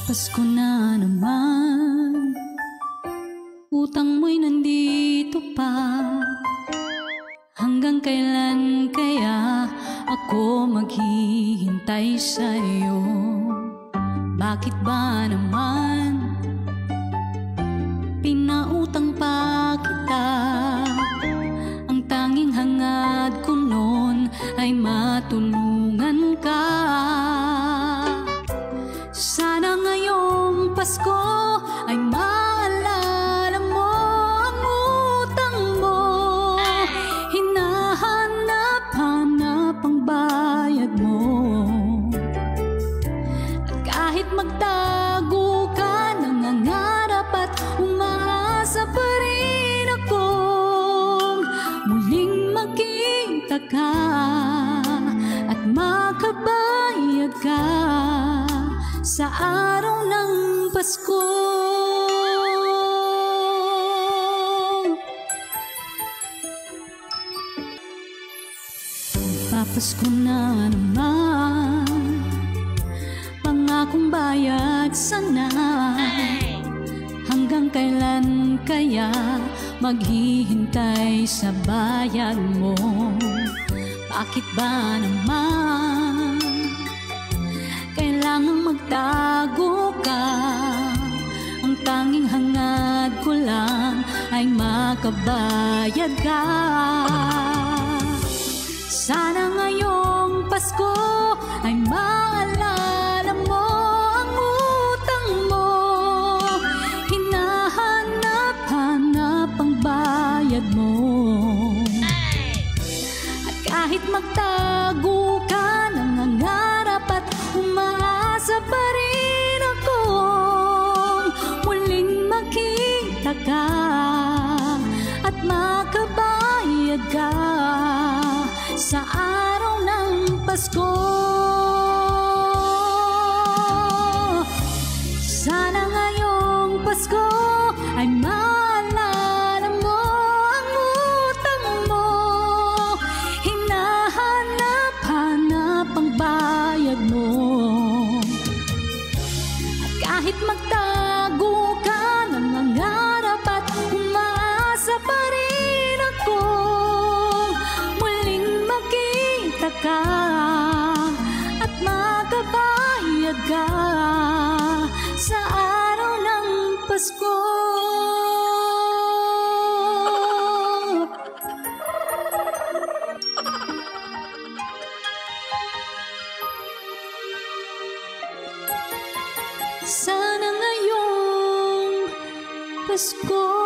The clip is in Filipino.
Papasko na naman, utang mo'y nandito pa. Hanggang kailan kaya ako maghihintay sa'yo? Bakit ba naman pinautang pa kita? Ang tanging hangad ko noon ay matulungan ka. Sana ngayong Pasko ay maalala mo ang utang mo. Hinahanap-hanap ang bayad mo. At kahit magtago ka, nangangarap at umaasa pa rin akong muling makita ka at makabayad ka sa araw ng Pasko. Papasko na naman, pangakong bayad sana. Hanggang kailan kaya maghihintay sa bayad mo? Bakit ba naman kailangang magtago ka? Ang tanging hangad ko lang ay makabayad ka. Sana ngayong Pasko ay maalala mo ang utang mo. Hinahanap-hanap ang bayad mo. At kahit magtago ka, nangangarap at umaasa pa rin akong muling makita ka at makabayad ka sa araw ng Pasko. Sana ngayong Pasko ay maalala mo ang utang mo. Hinahanap-hanap ang bayad mo. At kahit magtago ka, nangangarap at umaasa pa rin akong muling makita ka at makabayad ka sa araw ng Pasko. Sana ngayong Pasko